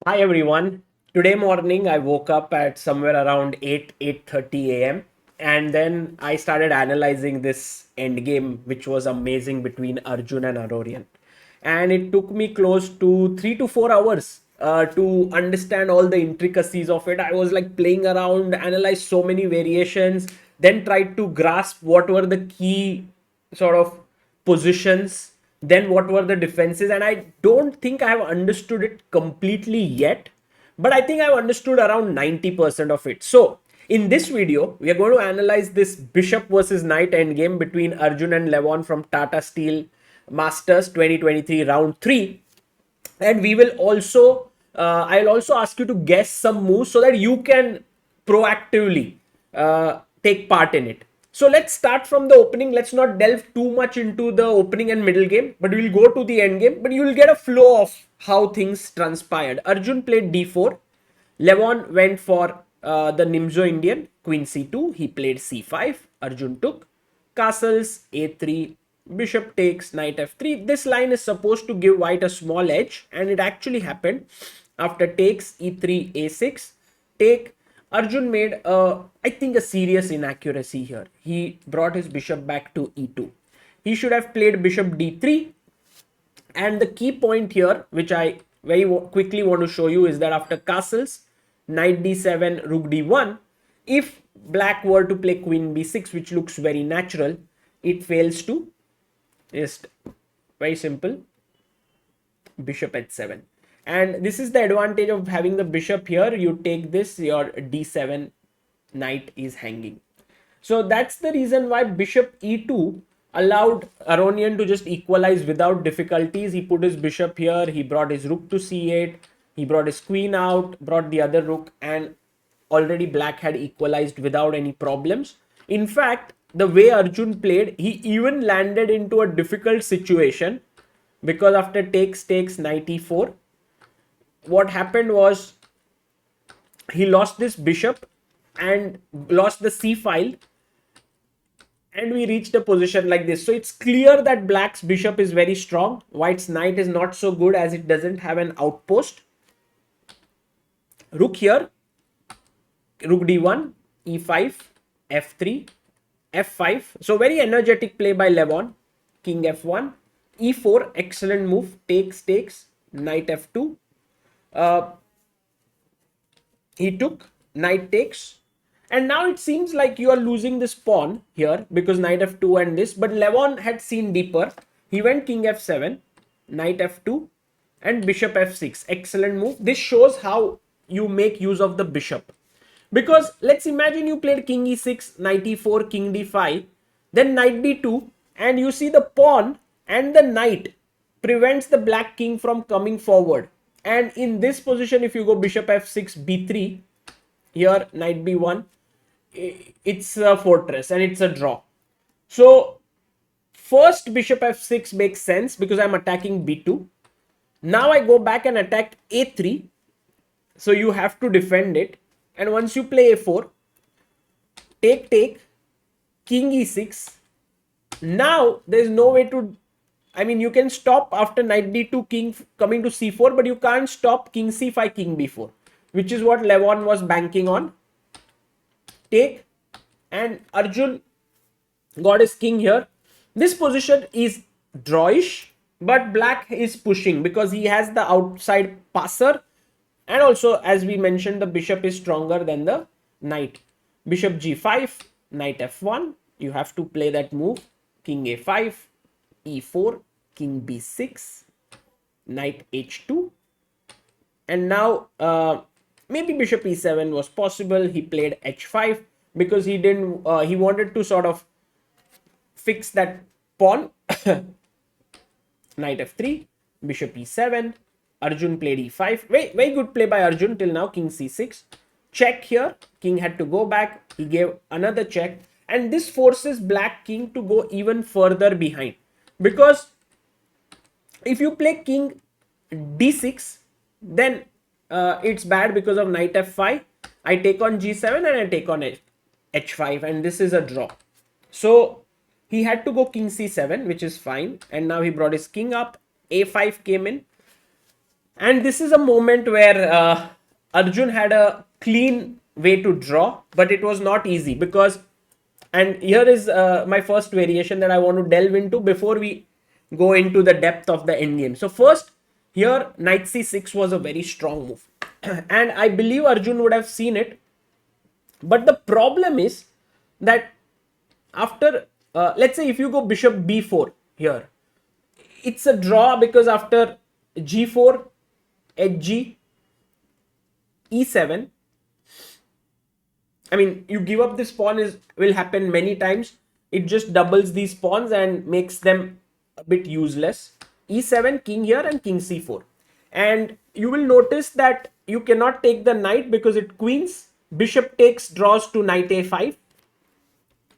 Hi everyone. Today morning I woke up at somewhere around 8:30 a.m. and then I started analyzing this endgame which was amazing between Arjun and Arorian. And it took me close to 3 to 4 hours to understand all the intricacies of it. I was like playing around, analyzed so many variations, then tried to grasp what were the key sort of positions, then what were the defenses. And I don't think I have understood it completely yet, but I think I've understood around 90% of it. So in this video we are going to analyze this bishop versus knight endgame between Arjun and Levon from Tata Steel Masters 2023 round 3. And we will also I'll also ask you to guess some moves so that you can proactively take part in it. So let's start from the opening. Let's not delve too much into the opening and middle game, but we'll go to the end game. But you will get a flow of how things transpired. Arjun played d4. Levon went for the Nimzo Indian, queen c2. He played c5. Arjun took. Castles a3. Bishop takes, knight f3. This line is supposed to give white a small edge, and it actually happened. After takes, e3, a6. Take. Arjun made I think a serious inaccuracy here. He brought his bishop back to e2. He should have played bishop d3. And the key point here, which I very quickly want to show you, is that after castles, knight d7, rook d1, if black were to play queen b6, which looks very natural, it fails to. Just very simple, bishop h7. And this is the advantage of having the bishop here. You take this, your d7 knight is hanging. So that's the reason why bishop e2 allowed Aronian to just equalize without difficulties. He put his bishop here, he brought his rook to c8, he brought his queen out, brought the other rook, and already black had equalized without any problems. In fact, the way Arjun played, he even landed into a difficult situation, because after takes knight e4, what happened was he lost this bishop and lost the c file, and we reached a position like this. So it's clear that black's bishop is very strong. White's knight is not so good as it doesn't have an outpost. Rook here, rook d1, e5, f3, f5. So very energetic play by Levon. King f1, e4, excellent move. Takes, knight f2. He took, knight takes. And now it seems like you are losing this pawn here because knight f2 and this. But Levon had seen deeper. He went king f7, knight f2, and bishop f6. Excellent move. This shows how you make use of the bishop. Because let's imagine you played king e6, knight e4, king d5, then knight d2, and you see the pawn and the knight prevents the black king from coming forward. And in this position, if you go bishop f6, b3, here knight b1, it's a fortress and it's a draw. So first bishop f6 makes sense because I'm attacking b2. Now I go back and attack a3. So you have to defend it. And once you play a4, take, king e6. Now there's no way to, I mean, you can stop after knight d2, king coming to c4, but you can't stop king c5, king b4, which is what Levon was banking on. Take, and Arjun got his king here. This position is drawish, but black is pushing because he has the outside passer, and also as we mentioned, the bishop is stronger than the knight. Bishop g5, knight f1. You have to play that move. King a5, e4, king b6, knight h2. And now maybe bishop e7 was possible. He played h5 because he didn't he wanted to sort of fix that pawn. Knight f3, bishop e7. Arjun played e5. Very good play by Arjun till now. King c6. Check here. King had to go back. He gave another check. And this forces black king to go even further behind. Because if you play king d6, then it's bad because of knight f5. I take on g7 and I take on h5, and this is a draw. So he had to go king c7, which is fine. And now he brought his king up. a5 came in. And this is a moment where Arjun had a clean way to draw, but it was not easy because, and here is my first variation that I want to delve into before we go into the depth of the endgame. So first, here knight c6 was a very strong move, and I believe Arjun would have seen it. But the problem is that after, let's say if you go bishop b4 here, it's a draw because after g4, hg, e7, I mean, you give up this pawn is will happen many times. It just doubles these pawns and makes them a bit useless. e7, king here, and king c4. And you will notice that you cannot take the knight because it queens. Bishop takes, draws to knight a5.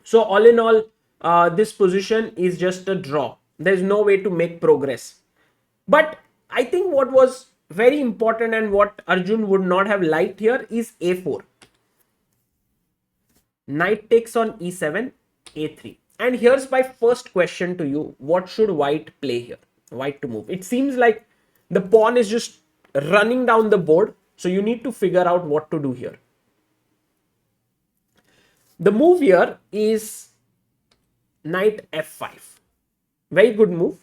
So all in all, this position is just a draw. There's no way to make progress. But I think what was very important and what Arjun would not have liked here is a4. Knight takes on e7, a3. And here's my first question to you. What should white play here? White to move. It seems like the pawn is just running down the board. So you need to figure out what to do here. The move here is knight f5. Very good move.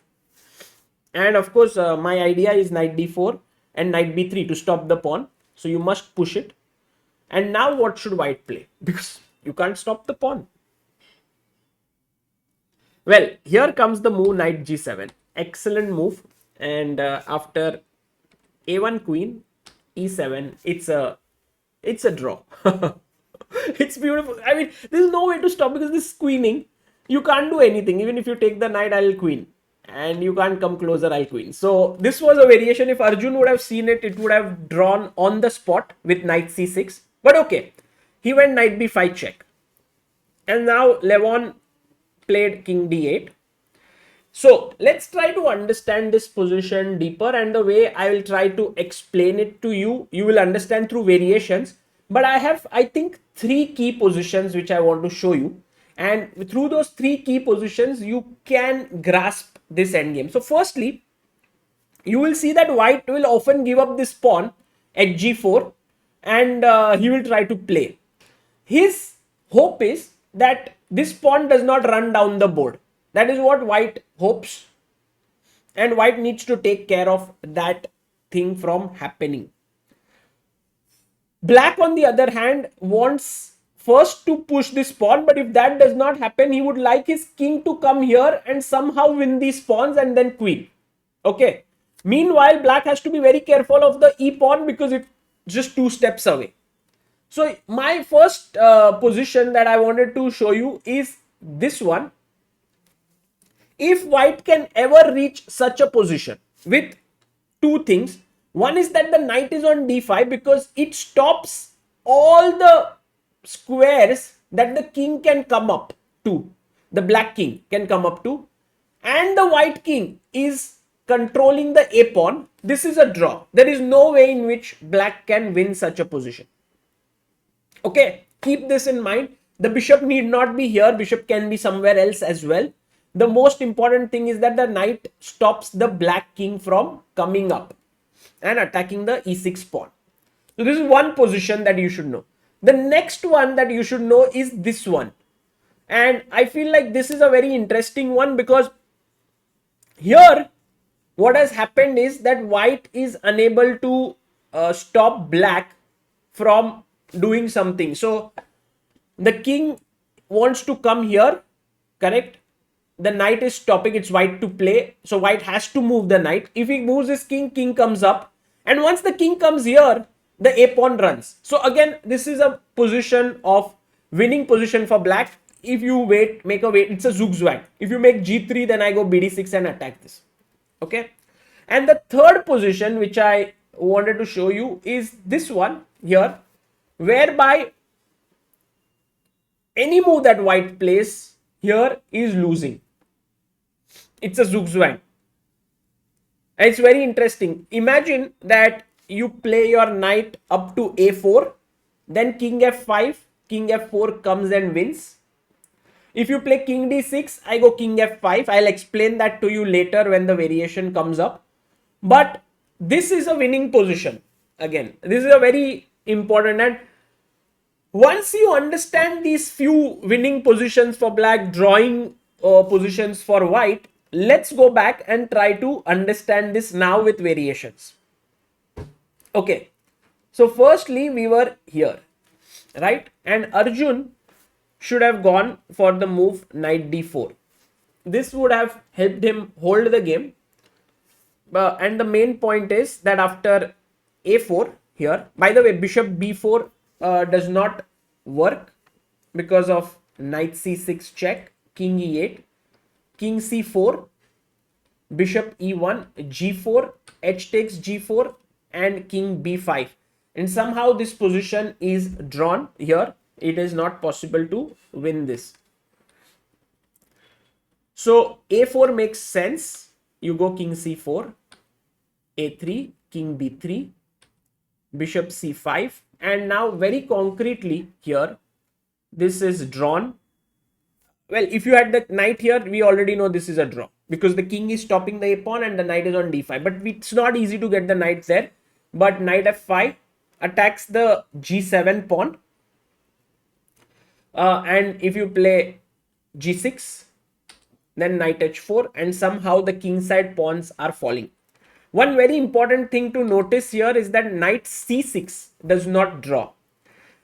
And of course, my idea is knight d4 and knight b3 to stop the pawn. So you must push it. And now what should white play? Because you can't stop the pawn. Well, here comes the move knight g7. Excellent move. And after a1 queen, e7, it's a draw. It's beautiful. I mean, there's no way to stop because this queening, you can't do anything. Even if you take the knight, I'll queen. And you can't come closer, I'll queen. So this was a variation. If Arjun would have seen it, it would have drawn on the spot with knight c6. But okay, he went knight b5 check. And now Levon played king d8. So let's try to understand this position deeper, and the way I will try to explain it to you, you will understand through variations. But I have, I think, 3 key positions which I want to show you. And through those 3 key positions, you can grasp this endgame. So firstly, you will see that white will often give up this pawn at g4 and he will try to play. His hope is that this pawn does not run down the board. That is what white hopes. And white needs to take care of that thing from happening. Black, on the other hand, wants first to push this pawn, but if that does not happen, he would like his king to come here and somehow win these pawns and then queen. Okay. Meanwhile, black has to be very careful of the e pawn because it's just 2 steps away. So my first position that I wanted to show you is this one. If white can ever reach such a position with 2 things, one is that the knight is on d5 because it stops all the squares that the king can come up to, the black king can come up to, and the white king is controlling the a pawn. This is a draw. There is no way in which black can win such a position. Okay, keep this in mind. The bishop need not be here. Bishop can be somewhere else as well. The most important thing is that the knight stops the black king from coming up and attacking the e6 pawn. So this is one position that you should know. The next one that you should know is this one. And I feel like this is a very interesting one because here what has happened is that white is unable to stop black from doing something. So the king wants to come here, correct? The knight is stopping, it's white to play. So white has to move the knight. If he moves his king, king comes up. And once the king comes here, the a pawn runs. So again, this is a position of winning position for black. If you wait, make a wait, it's a zugzwang. If you make g3, then I go bd6 and attack this. Okay. And the third position which I wanted to show you is this one here, whereby any move that white plays here is losing. It's a zugzwang. And it's very interesting. Imagine that you play your knight up to a4, then king f5, king f4 comes and wins. If you play king d6, I go king f5. I'll explain that to you later when the variation comes up. But this is a winning position. Again, this is a very important, and once you understand these few winning positions for black, drawing positions for white, let's go back and try to understand this now with variations. Okay, so firstly we were here, right? And Arjun should have gone for the move knight d4. This would have helped him hold the game. And the main point is that after a4 here, by the way, bishop b4 does not work because of knight c6 check, king e8, king c4, bishop e1, g4, h takes g4, and king b5. And somehow this position is drawn here. It is not possible to win this. So a4 makes sense. You go king c4, a3, king b3, bishop c5, and now very concretely here, this is drawn. Well, if you had the knight here, we already know this is a draw because the king is stopping the a pawn and the knight is on d5. But it's not easy to get the knight there. But knight f5 attacks the g7 pawn. And if you play g6, then knight h4, and somehow the kingside pawns are falling. One very important thing to notice here is that knight c6 does not draw.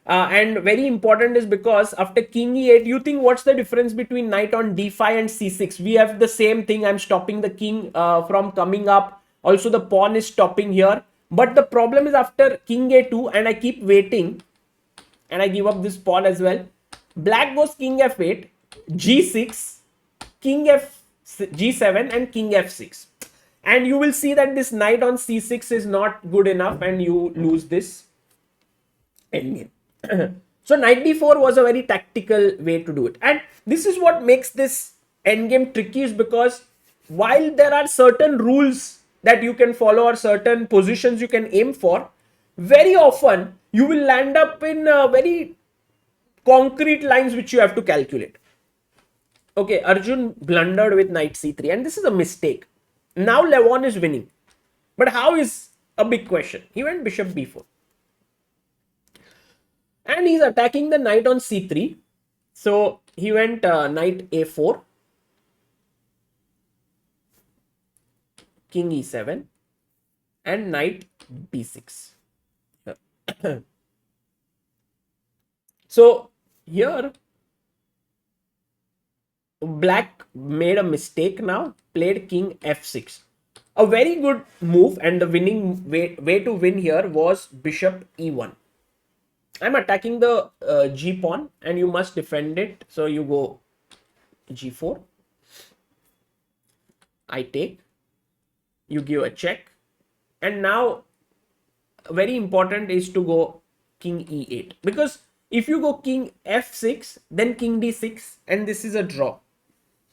And very important is because after king e8, you think what's the difference between knight on d5 and c6? We have the same thing. I'm stopping the king from coming up. Also, the pawn is stopping here. But the problem is after king a2 and I keep waiting and I give up this pawn as well. Black goes king f8, g6, king f g7 and king f6. And you will see that this knight on c6 is not good enough and you lose this endgame. So knight d4 was a very tactical way to do it. And this is what makes this endgame tricky, is because while there are certain rules that you can follow or certain positions you can aim for, very often you will land up in very concrete lines which you have to calculate. Okay, Arjun blundered with knight c3 and this is a mistake. Now Levon is winning. But how is a big question. He went bishop b4. And he's attacking the knight on c3. So he went knight a4, king e7, and knight b6. So here black made a mistake now, played king f6. A very good move, and the winning way to win here was bishop e1. I'm attacking the g pawn and you must defend it. So you go g4. I take. You give a check. And now very important is to go king e8. Because if you go king f6, then king d6, and this is a draw.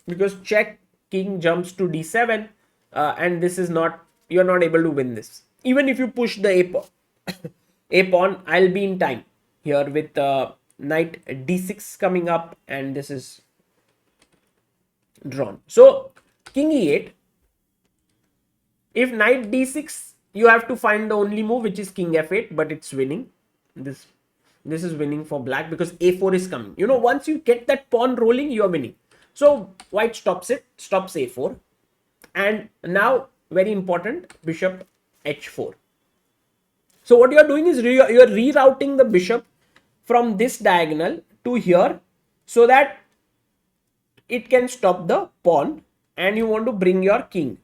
Because check, king jumps to d7, and this is not, you're not able to win this. Even if you push the a pawn, a pawn, I'll be in time here with knight d6 coming up, and this is drawn. So king e8. If knight d6, you have to find the only move, which is king f8, but it's winning. This is winning for black because a4 is coming. You know, once you get that pawn rolling, you are winning. So white stops it, stops a4. And now, very important, bishop h4. So what you are doing is you are rerouting the bishop from this diagonal to here so that it can stop the pawn, and you want to bring your king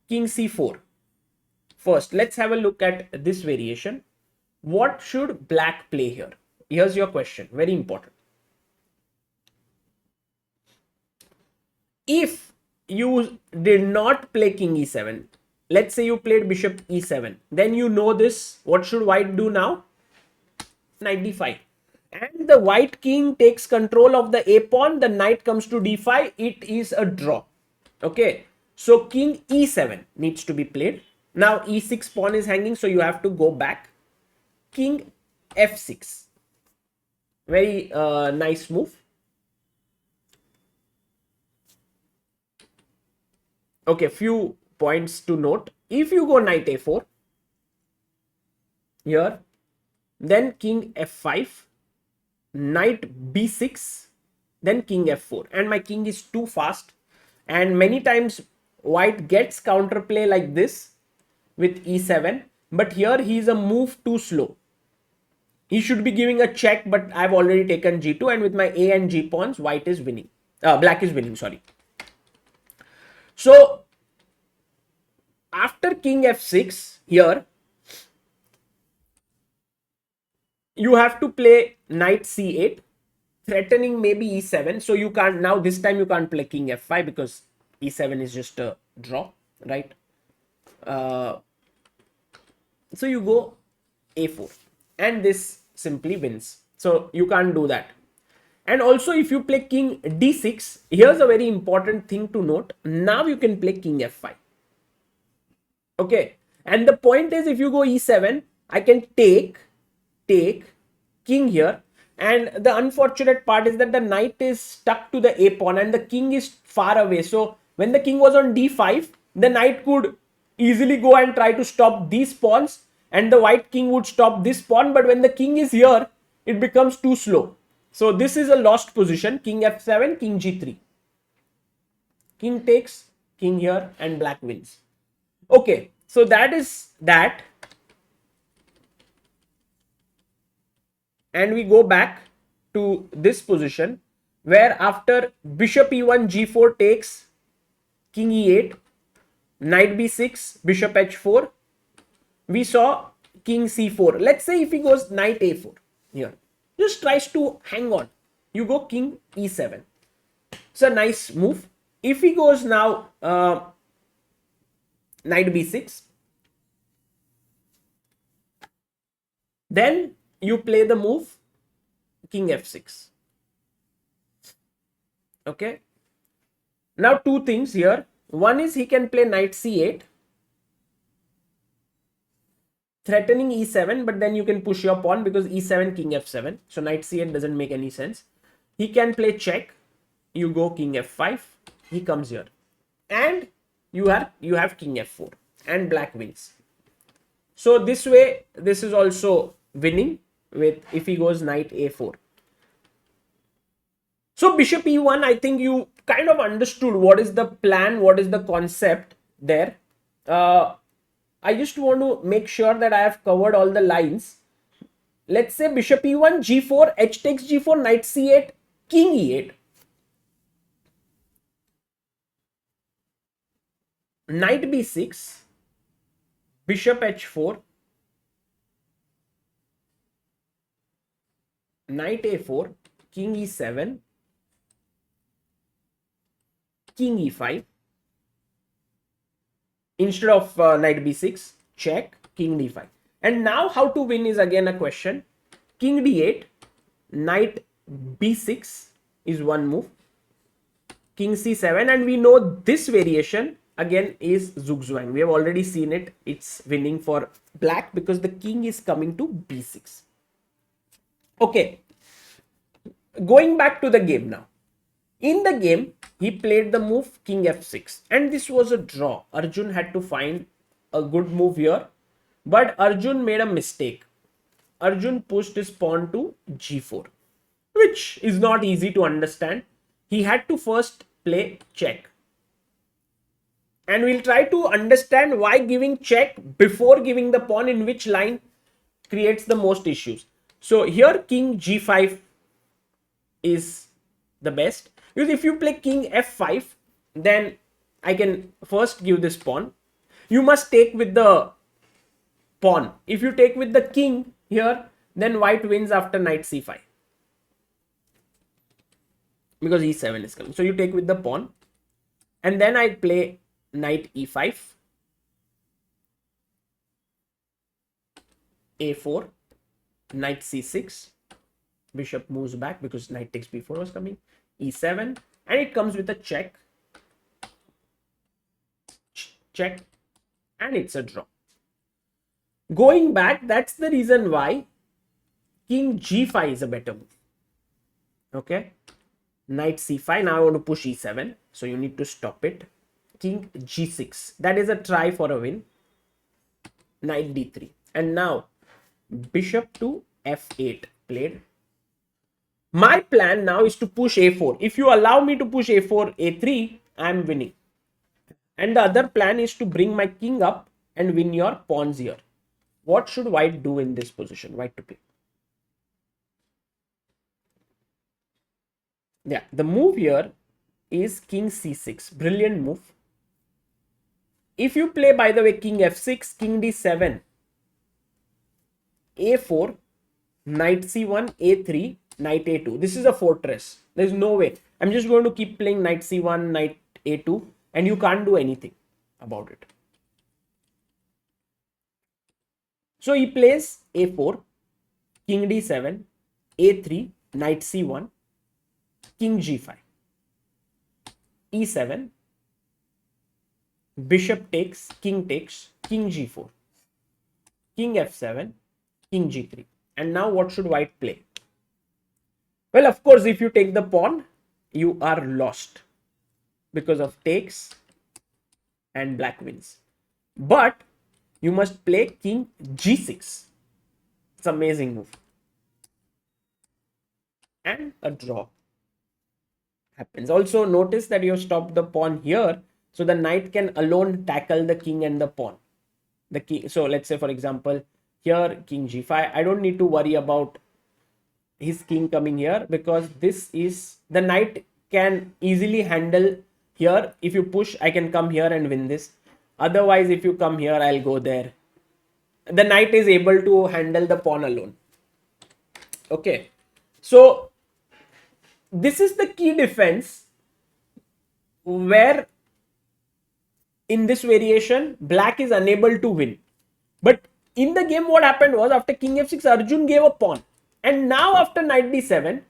c4. First, let's have a look at this variation. What should black play here? Here's your question, very important. If you did not play king e7, let's say you played bishop e7, then you know this. What should white do now? Knight d5. And the white king takes control of the a pawn. The knight comes to d5. It is a draw. Okay. So king e7 needs to be played. Now e6 pawn is hanging, so you have to go back. King f6. Very nice move. Okay, few points to note. If you go knight a4 here, then king f5, knight b6, then king f4, and my king is too fast, and many times white gets counterplay like this with e7, but here he is a move too slow. He should be giving a check, but I've already taken g2, and with my a and g pawns, white is winning. Black is winning, sorry. So after king f6 here, you have to play knight c8, threatening maybe e7. So you can't, now this time you can't play king f5 because e7 is just a draw, right? So you go a4, and this simply wins. So you can't do that. And also, if you play king d6, here's a very important thing to note. Now you can play king f5. Okay. And the point is, if you go e7, I can take king here. And the unfortunate part is that the knight is stuck to the a pawn and the king is far away. So when the king was on d5, the knight could easily go and try to stop these pawns, and the white king would stop this pawn. But when the king is here, it becomes too slow. So this is a lost position. King f7, king g3. King takes, king here, and black wins. Okay, so that is that. And we go back to this position where after bishop e1, g4 takes, king e8, knight b6, bishop h4, we saw king c4. Let's say if he goes knight a4 here, just tries to hang on, you go king e7. It's a nice move. If he goes now knight b6, then you play the move king f6. Okay. Now two things here. One is he can play knight c8, threatening e7, but then you can push your pawn because e7, king f7. So knight c8 doesn't make any sense. He can play check. You go king f5. He comes here, and you have king f4, and black wins. So this way, this is also winning with if he goes knight a4. So bishop e1, I think you kind of understood what is the plan, what is the concept there. I just want to make sure that I have covered all the lines. Let's say bishop e1, g4, h takes g4, knight c8, king e8. Knight b6, bishop h4, knight a4, king e7, king e5. Instead of knight b6, check, king d5. And now how to win is again a question. King d8, knight b6 is one move, king c7, and we know this variation again is zugzwang. We have already seen it. It's winning for black because the king is coming to b6. Okay, going back to the game now. In the game, he played the move king f6, and this was a draw. Arjun had to find a good move here, but Arjun made a mistake. Arjun pushed his pawn to g4, which is not easy to understand. He had to first play check. And we'll try to understand why giving check before giving the pawn in which line creates the most issues. So here king g5 is the best, because if you play king f5, then I can first give this pawn. You must take with the pawn. If you take with the king here, then white wins after knight c5 because e7 is coming. So you take with the pawn, and then I play knight e5, a4, knight c6, bishop moves back because knight takes b4 was coming, e7, and it comes with a check, check, and it's a draw. Going back, that's the reason why king g5 is a better move. Okay, knight c5. Now I want to push e7, so you need to stop it. King g6, that is a try for a win. knight d3. And now bishop to f8 played. My plan now is to push a4. If you allow me to push a4, a3, I am winning. And the other plan is to bring my king up and win your pawns here. What should white do in this position? White to play. Yeah, the move here is king c6. Brilliant move. If you play, by the way, king f6, king d7, a4, knight c1, a3, knight a2. This is a fortress. There's no way. I'm just going to keep playing knight c1, knight a2, and you can't do anything about it. So he plays a4, king d7, a3, knight c1, king g5, e7, bishop takes, king g4, king f7, king g3. And now what should white play? Well, of course, if you take the pawn, you are lost because of takes and black wins. But you must play king g6. It's an amazing move. And a draw happens. Also, notice that you have stopped the pawn here, so the knight can alone tackle the king and the pawn. The king. So let's say, for example, here king g5. I don't need to worry about his king coming here because this is the knight can easily handle here. If you push, I can come here and win this. Otherwise, if you come here, I'll go there. The knight is able to handle the pawn alone. Okay, so this is the key defense where in this variation black is unable to win. But in the game, what happened was after king f6, Arjun gave a pawn. And now after knight d7,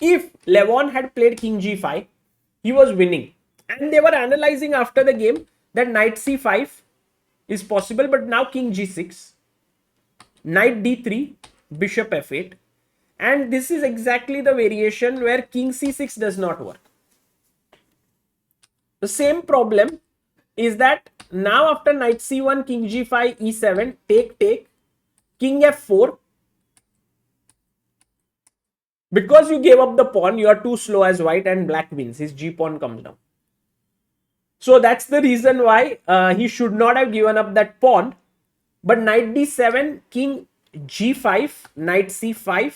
if Levon had played king g5, he was winning. And they were analyzing after the game that knight c5 is possible, but now king g6, knight d3, bishop f8. And this is exactly the variation where king c6 does not work. The same problem is that now after knight c1, king g5, e7, take, king f4. Because you gave up the pawn, you are too slow as white and black wins. His g pawn comes down. So that's the reason why he should not have given up that pawn. But knight d7, king g5, knight c5.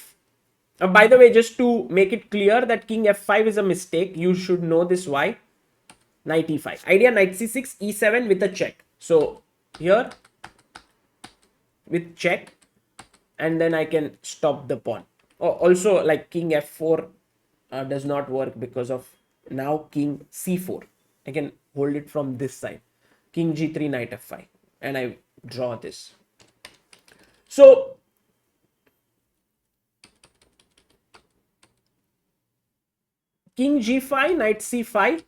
By the way, just to make it clear that king f5 is a mistake, you should know this why. Knight e5. Idea knight c6, e7 with a check. So here with check, and then I can stop the pawn. Also, like king f4 does not work because of now king c4. I can hold it from this side. King g3, knight f5, and I draw this. So king g5, knight c5,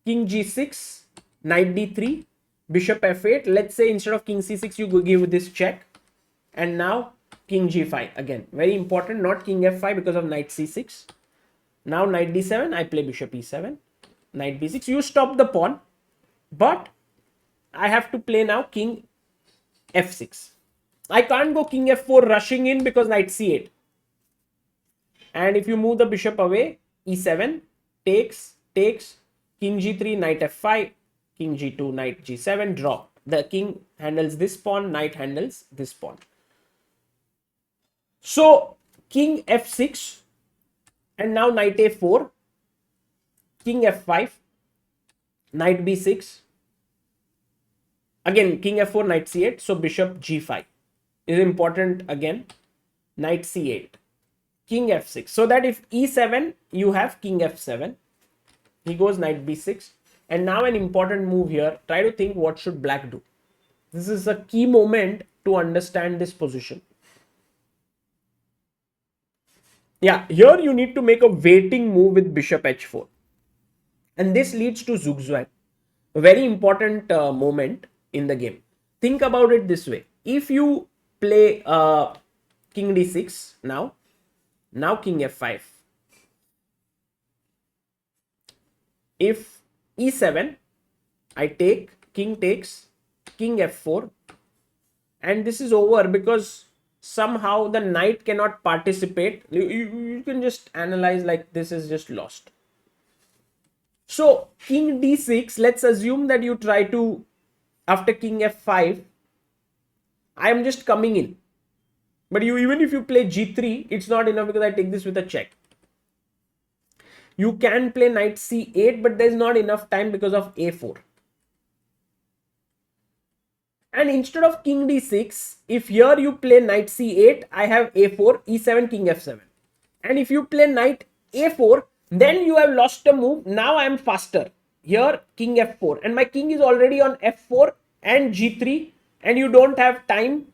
king g6, knight d3, bishop f8. Let's say instead of king c6, you give this check, and now king g5 again. Very important, not king f5 because of knight c6. Now knight d7, I play bishop e7, knight b6. You stop the pawn, but I have to play now king f6. I can't go king f4 rushing in because knight c8. And if you move the bishop away, e7, takes, king g3, knight f5, king g2, knight g7, draw. The king handles this pawn, knight handles this pawn. So king f6, and now knight a4, king f5, knight b6, again king f4, knight c8. So bishop g5 is important again, knight c8, king f6. So that if e7, you have king f7, he goes knight b6. And now an important move here. Try to think what should black do. This is a key moment to understand this position. Yeah, here you need to make a waiting move with bishop h4. And this leads to zugzwang. A very important moment in the game. Think about it this way. If you play king d6 now king f5. If e7, I take, king takes, king f4, and this is over because somehow the knight cannot participate. You can just analyze like this is just lost. So king d6, let's assume that you try to, after king f5, I am just coming in. But you, even if you play g3, it's not enough because I take this with a check. You can play knight c8, but there's not enough time because of a4. And instead of king d6, if here you play knight c8, I have a4, e7, king f7. And if you play knight a4, then you have lost a move. Now I am faster. Here king f4, and my king is already on f4 and g3, and you don't have time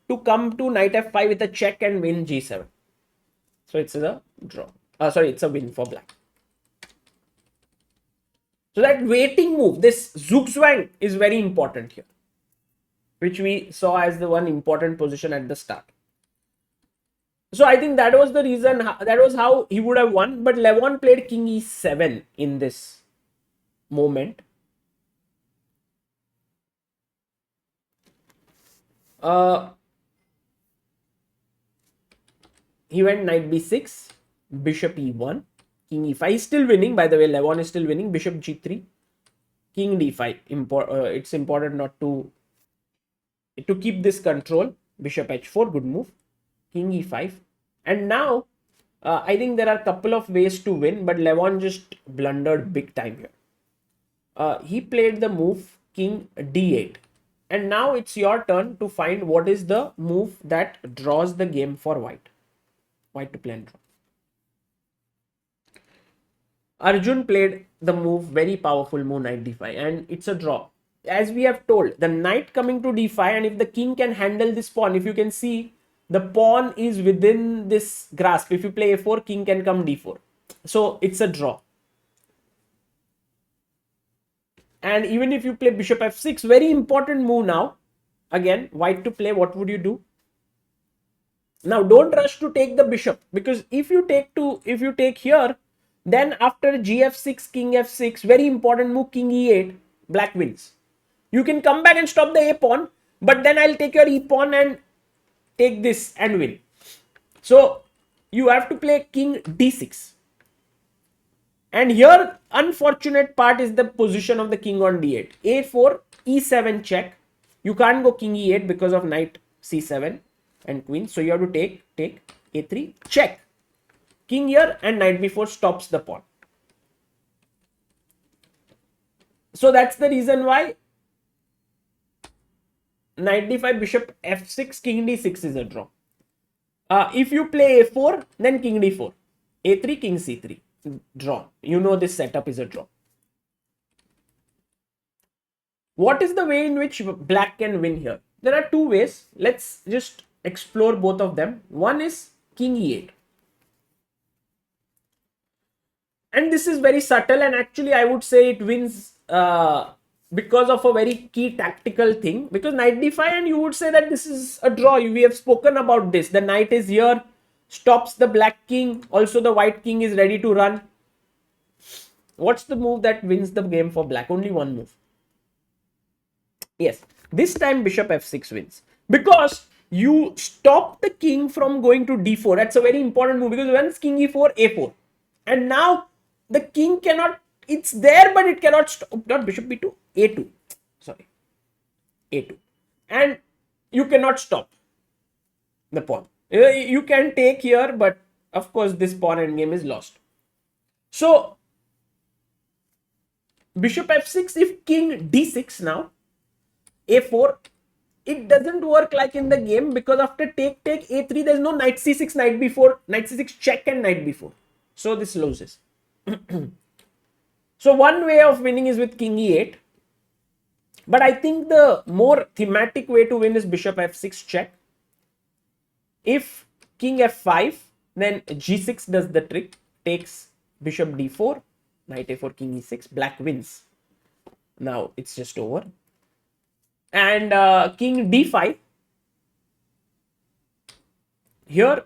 to come to knight f5 with a check and win g7. So it's a draw. Sorry, it's a win for black. So that waiting move, this zugzwang, is very important here, which we saw as the one important position at the start. So I think that was the reason, that was how he would have won. But Levon played king e7 in this moment. He went knight b6, bishop e1, king e5. He's still winning, by the way. Levon is still winning. Bishop g3, king d5. It's important not to keep this control. Bishop h4, good move. King e5. And now I think there are a couple of ways to win, but Levon just blundered big time here. He played the move king d8. And now it's your turn to find what is the move that draws the game for white. White to play and draw. Arjun played the move, very powerful move, knight d5, and it's a draw. As we have told, the knight coming to d5, and if the king can handle this pawn, if you can see, the pawn is within this grasp. If you play a4, king can come d4. So it's a draw. And even if you play bishop f6, very important move now. Again, white to play, what would you do? Now don't rush to take the bishop, because if you take here, then after gf6, king f6, very important move, king e8, black wins. You can come back and stop the a pawn, but then I'll take your e pawn and take this and win. So you have to play king d6. And here, unfortunate part is the position of the king on d8. a4, e7 check. You can't go king e8 because of knight c7 and queen. So you have to take a3, check. King here and knight b4 stops the pawn. So that's the reason why knight d5, bishop f6, king d6 is a draw. If you play a4, then king d4, a3, king c3, draw. You know this setup is a draw. What is the way in which black can win here? There are two ways. Let's just explore both of them. One is king e8. And this is very subtle, and actually I would say it wins because of a very key tactical thing. Because knight d5, and you would say that this is a draw. We have spoken about this. The knight is here, stops the black king. Also the white king is ready to run. What's the move that wins the game for black? Only one move. Yes, this time bishop f6 wins, because you stop the king from going to d4. That's a very important move, because once king e4, a4, and now the king cannot, it's there but it cannot stop. Not bishop b2, a2, sorry, a2, and you cannot stop the pawn. You can take here, but of course this pawn endgame is lost. So bishop f6, if king d6 now, a4, it doesn't work like in the game, because after take a3, there's no knight c6, knight b4, knight c6 check and knight b4. So this loses. So one way of winning is with king e8, but I think the more thematic way to win is bishop f6 check. If king f5, then g6 does the trick, takes bishop d4, knight a4, king e6, black wins. Now it's just over. And king d5, here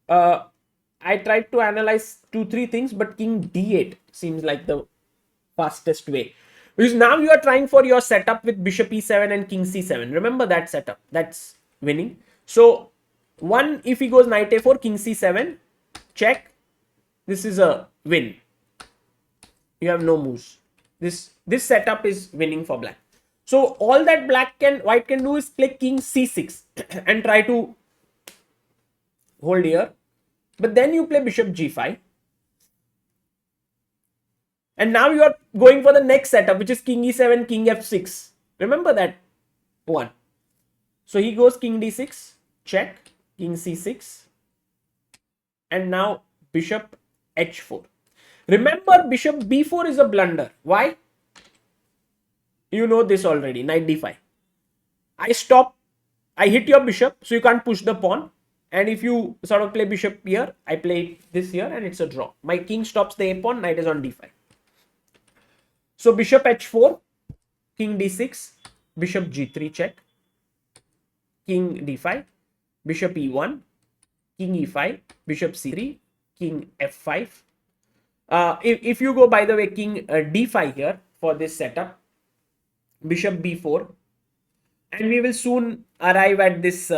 I tried to analyze 2-3 things, but king d8 seems like the fastest way. Because now you are trying for your setup with bishop e7 and king c7. Remember that setup. That's winning. So one, if he goes knight a4, king c7, check. This is a win. You have no moves. This setup is winning for black. So all that white can do is play king c6 and try to hold here. But then you play bishop g5. And now you are going for the next setup, which is king e7, king f6. Remember that one. So he goes king d6, check, king c6. And now bishop h4. Remember, bishop b4 is a blunder. Why? You know this already. Knight d5. I stop. I hit your bishop, so you can't push the pawn. And if you sort of play bishop here, I play this here, and it's a draw. My king stops the a pawn. Knight is on d5. So bishop h4, king d6, bishop g3 check, king d5, bishop e1, king e5, bishop c3, king f5. If you go, by the way, king d5 here for this setup, bishop b4, and we will soon arrive at this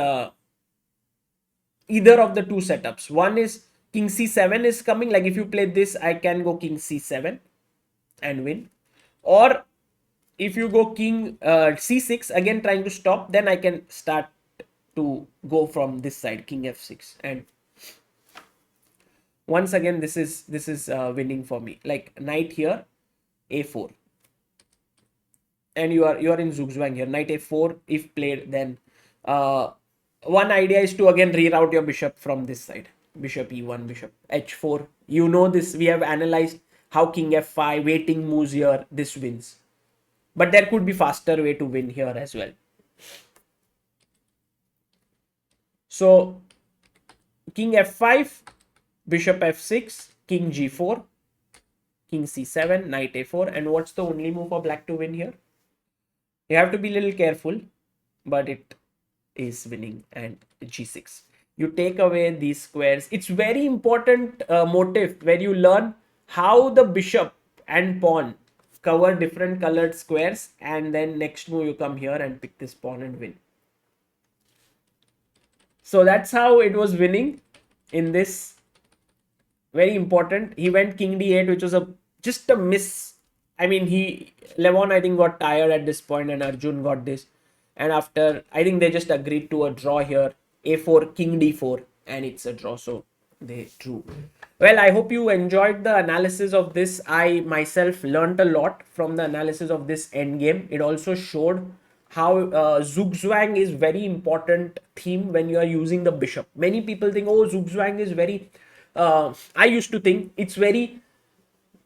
either of the two setups. One is king c7 is coming. Like if you play this, I can go king c7 and win. Or if you go king c6, again trying to stop, then I can start to go from this side, king f6. And once again, this is winning for me. Like knight here, a4. And you are in zugzwang here. Knight a4, if played, then one idea is to again reroute your bishop from this side. Bishop e1, bishop h4. You know this. We have analyzed how king f5, waiting moves here. This wins. But there could be faster way to win here as well. So king f5, bishop f6, king g4, king c7, knight a4. And what's the only move for black to win here? You have to be a little careful, but it is winning. And g6. You take away these squares. It's very important motif where you learn how the bishop and pawn cover different colored squares, and then next move you come here and pick this pawn and win. So that's how it was winning in this. Very important. He went king d8, which was just a miss. I mean, Levon, I think, got tired at this point, and Arjun got this. And after, I think they just agreed to a draw here. a4, king d4, and it's a draw. So they drew. Well, I hope you enjoyed the analysis of this. I myself learned a lot from the analysis of this endgame. It also showed how zugzwang is very important theme when you are using the bishop. Many people think, oh, zugzwang is very, I used to think it's very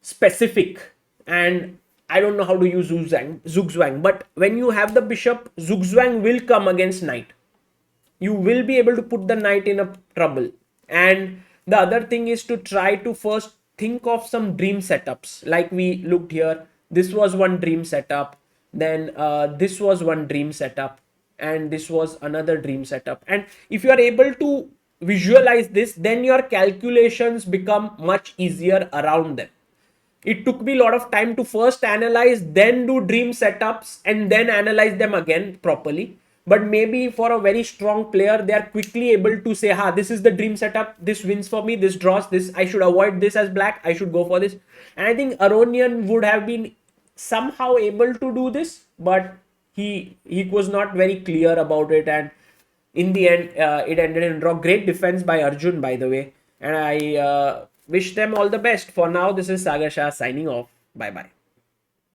specific, and I don't know how to use zugzwang. But when you have the bishop, zugzwang will come against knight. You will be able to put the knight in a trouble. And the other thing is to try to first think of some dream setups. Like we looked here, this was one dream setup, then this was one dream setup, and this was another dream setup. And if you are able to visualize this, then your calculations become much easier around them. It took me a lot of time to first analyze, then do dream setups, and then analyze them again properly. But maybe for a very strong player, they are quickly able to say, this is the dream setup, this wins for me, this draws, this, I should avoid this as black, I should go for this. And I think Aronian would have been somehow able to do this, but he was not very clear about it. And in the end, it ended in draw. Great defense by Arjun, by the way. And I wish them all the best. For now, this is Sagar Shah signing off. Bye-bye.